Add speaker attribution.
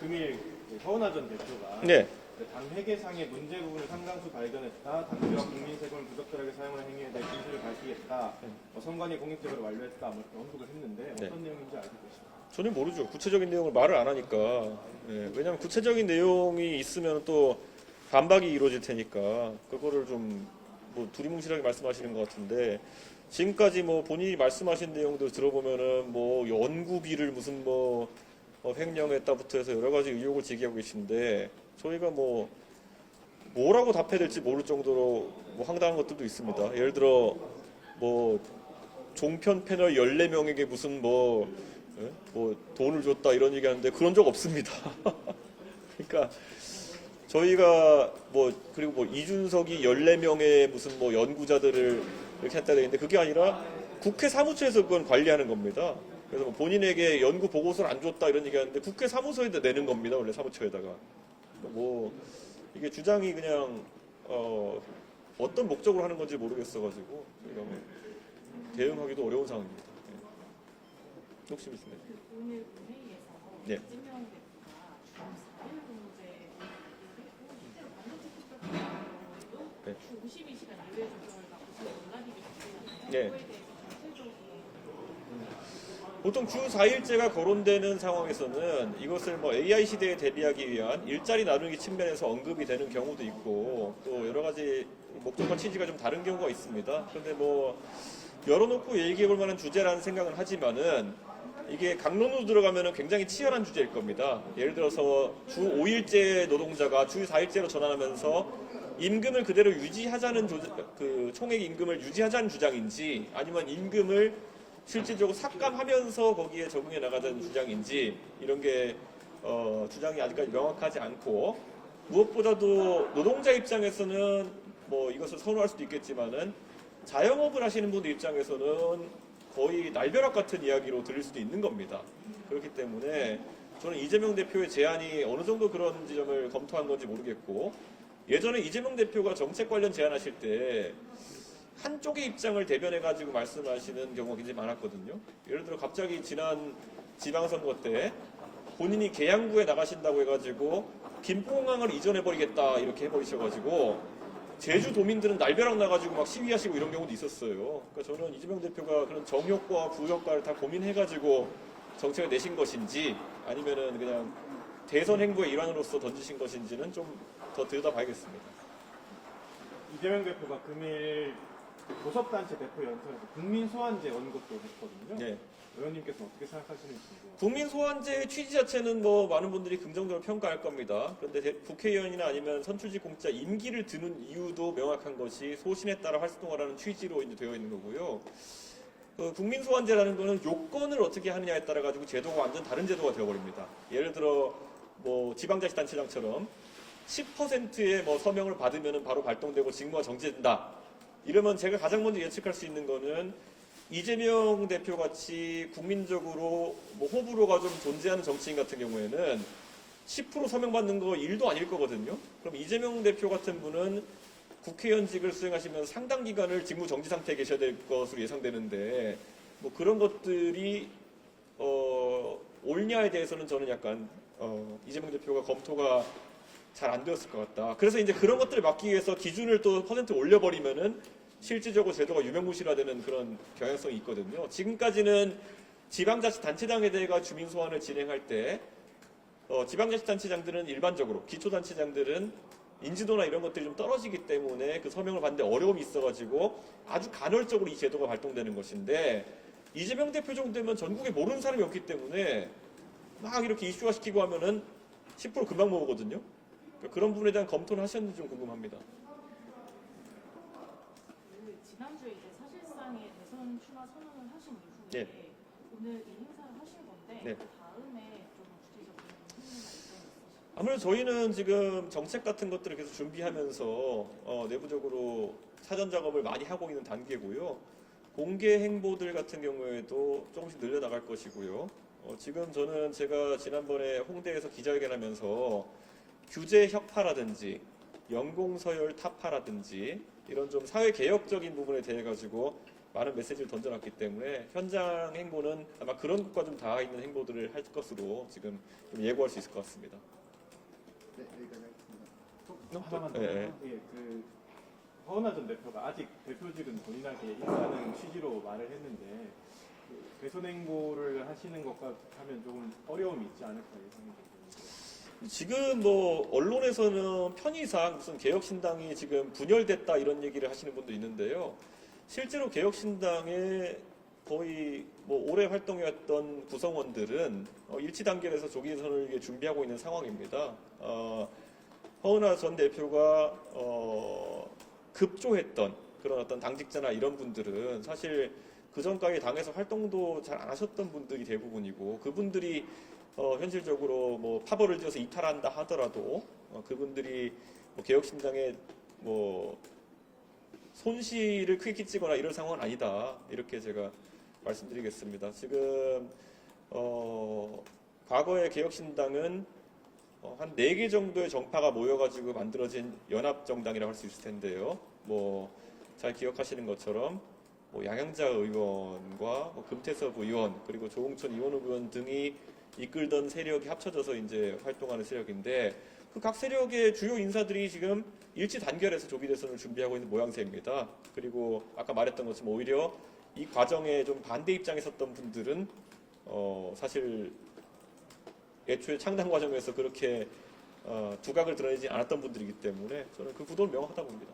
Speaker 1: 금일 서은하 전 대표가
Speaker 2: 네.
Speaker 1: 당 회계상의 문제 부분을 상당수 발견했다. 당비와 국민 세금을 부적절하게 사용하는 행위에 대해 진실을 밝히겠다. 선관위 공익적으로 완료했다. 뭐 이렇게 언급을 했는데 어떤 내용인지 알고 계십니까?
Speaker 2: 전혀 모르죠. 구체적인 내용을 말을 안 하니까. 예, 왜냐하면 구체적인 내용이 있으면 또 반박이 이루어질 테니까 그거를 좀 뭐 두리뭉실하게 말씀하시는 것 같은데, 지금까지 뭐 본인이 말씀하신 내용들 들어보면은 뭐 연구비를 무슨 뭐 횡령했다부터 해서 여러 가지 의혹을 제기하고 계신데, 저희가 뭐 뭐라고 답해야 될지 모를 정도로 뭐 황당한 것들도 있습니다. 예를 들어 뭐 종편 패널 14명에게 무슨 뭐 돈을 줬다 이런 얘기 하는데 그런 적 없습니다. 그러니까 저희가 뭐 그리고 뭐 이준석이 14명의 무슨 뭐 연구자들을 이렇게 했다 되는데 그게 아니라 국회 사무처에서 그건 관리하는 겁니다. 그래서 뭐 본인에게 연구 보고서를 안 줬다 이런 얘기 하는데 국회 사무소에다 내는 겁니다. 원래 사무처에다가. 뭐 이게 주장이 그냥 어떤 목적으로 하는 건지 모르겠어가지고 저희가 뭐 대응하기도 어려운 상황입니다. 네. 욕심 있습니다.
Speaker 3: 오늘 회의에서
Speaker 2: 네.
Speaker 3: 이재명 대표가 주 4일 근무제 했고 실제로 반도체 투표 같은 경우에도
Speaker 2: 네.
Speaker 3: 주 52시간 이외 조정을 받고 지금 논란이 있잖아요.
Speaker 2: 네.
Speaker 3: 그거에 대해서 전체적으로
Speaker 2: 보통 주 4일제가 거론되는 상황에서는 이것을 뭐 AI 시대에 대비하기 위한 일자리 나누기 측면에서 언급이 되는 경우도 있고 또 여러 가지 목적과 취지가 좀 다른 경우가 있습니다. 그런데 뭐 열어놓고 얘기해 볼 만한 주제라는 생각은 하지만은 이게 강론으로 들어가면은 굉장히 치열한 주제일 겁니다. 예를 들어서 주 5일제 노동자가 주 4일제로 전환하면서 임금을 그대로 유지하자는 그 총액 임금을 유지하자는 주장인지 아니면 임금을 실질적으로 삭감하면서 거기에 적응해 나가자는 주장인지 이런 게 주장이 아직까지 명확하지 않고, 무엇보다도 노동자 입장에서는 뭐 이것을 선호할 수도 있겠지만은 자영업을 하시는 분들 입장에서는 거의 날벼락 같은 이야기로 들릴 수도 있는 겁니다. 그렇기 때문에 저는 이재명 대표의 제안이 어느 정도 그런 지점을 검토한 건지 모르겠고, 예전에 이재명 대표가 정책 관련 제안하실 때 한쪽의 입장을 대변해가지고 말씀하시는 경우가 굉장히 많았거든요. 예를 들어 갑자기 지난 지방선거 때 본인이 계양구에 나가신다고 해가지고 김포공항을 이전해버리겠다 이렇게 해버리셔가지고 제주도민들은 날벼락 나가지고 막 시위하시고 이런 경우도 있었어요. 그러니까 저는 이재명 대표가 그런 정효과와 부효과를 다 고민해가지고 정책을 내신 것인지 아니면은 그냥 대선 행보의 일환으로서 던지신 것인지는 좀 더 들여다봐야겠습니다.
Speaker 1: 이재명 대표가 금일 교섭단체 대표 연설에서 국민소환제 언급도 했거든요.
Speaker 2: 네.
Speaker 1: 의원님께서 어떻게 생각하시는지.
Speaker 2: 국민 소환제의 취지 자체는 뭐 많은 분들이 긍정적으로 평가할 겁니다. 그런데 국회의원이나 아니면 선출직 공직자 임기를 드는 이유도 명확한 것이 소신에 따라 활동하라는 취지로 이제 되어 있는 거고요. 그 국민 소환제라는 거는 요건을 어떻게 하느냐에 따라 가지고 제도가 완전 다른 제도가 되어버립니다. 예를 들어 뭐 지방자치단체장처럼 10%의 뭐 서명을 받으면 바로 발동되고 직무가 정지된다. 이러면 제가 가장 먼저 예측할 수 있는 거는 이재명 대표 같이 국민적으로 뭐 호불호가 좀 존재하는 정치인 같은 경우에는 10% 서명받는 거 일도 아닐 거거든요. 그럼 이재명 대표 같은 분은 국회의원직을 수행하시면서 상당 기간을 직무 정지 상태에 계셔야 될 것으로 예상되는데 뭐 그런 것들이 옳냐에 대해서는 저는 약간 이재명 대표가 검토가 잘 안 되었을 것 같다. 그래서 이제 그런 것들을 막기 위해서 기준을 또 퍼센트 올려버리면은 실질적으로 제도가 유명무실화되는 그런 경향성이 있거든요. 지금까지는 지방자치단체장에 대해 주민 소환을 진행할 때 지방자치단체장들은 일반적으로 기초단체장들은 인지도나 이런 것들이 좀 떨어지기 때문에 그 서명을 받는데 어려움이 있어가지고 아주 간헐적으로 이 제도가 발동되는 것인데, 이재명 대표 정도 되면 전국에 모르는 사람이 없기 때문에 막 이렇게 이슈화 시키고 하면은 10% 금방 모으거든요. 그러니까 그런 부분에 대한 검토는 하셨는지 좀 궁금합니다.
Speaker 3: 지난주에 이제 사실상의 대선 출마 선언을 하신 이후에
Speaker 2: 네.
Speaker 3: 오늘 이 행사를 하신 건데
Speaker 2: 네.
Speaker 3: 그 다음에 좀 구체적인 행사가 있으실까요?
Speaker 2: 아무래도 저희는 지금 정책 같은 것들을 계속 준비하면서 내부적으로 사전 작업을 많이 하고 있는 단계고요. 공개 행보들 같은 경우에도 조금씩 늘려나갈 것이고요. 지금 저는 제가 지난번에 홍대에서 기자회견하면서 규제 혁파라든지 연공서열 타파라든지 이런 좀 사회 개혁적인 부분에 대해 가지고 많은 메시지를 던져놨기 때문에 현장 행보는 아마 그런 것과 좀 닿아 있는 행보들을 할 것으로 지금 좀 예고할 수 있을 것 같습니다.
Speaker 4: 네, 여기까지 하겠습니다.
Speaker 1: 하나만 더.
Speaker 2: 예.
Speaker 1: 예, 그 허은하 전 대표가 아직 대표직은 본인에게 있다는 취지로 말을 했는데 그 개선 행보를 하시는 것과 하면 조금 어려움이 있지 않을까 예상이 됩니다.
Speaker 2: 지금 뭐 언론에서는 편의상 무슨 개혁신당이 지금 분열됐다 이런 얘기를 하시는 분도 있는데요. 실제로 개혁신당에 거의 뭐 오래 활동해왔던 구성원들은 일치 단결해서 조기 대선을 준비하고 있는 상황입니다. 허은하 전 대표가 급조했던 그런 어떤 당직자나 이런 분들은 사실 그 전까지 당에서 활동도 잘 안 하셨던 분들이 대부분이고 그분들이 현실적으로 뭐 파벌을 지어서 이탈한다 하더라도 그분들이 뭐 개혁신당에 뭐 손실을 크게 끼치거나 이런 상황은 아니다 이렇게 제가 말씀드리겠습니다. 지금 과거의 개혁신당은 한 4개 정도의 정파가 모여가지고 만들어진 연합정당이라고 할 수 있을 텐데요. 뭐 잘 기억하시는 것처럼 뭐 양양자 의원과 뭐 금태섭 의원 그리고 조홍천 이원우 의원 등이 이끌던 세력이 합쳐져서 이제 활동하는 세력인데 그 각 세력의 주요 인사들이 지금 일치 단결해서 조기 대선을 준비하고 있는 모양새입니다. 그리고 아까 말했던 것처럼 오히려 이 과정에 좀 반대 입장에 섰던 분들은 사실 애초에 창당 과정에서 그렇게 두각을 드러내지 않았던 분들이기 때문에 저는 그 구도는 명확하다고 봅니다.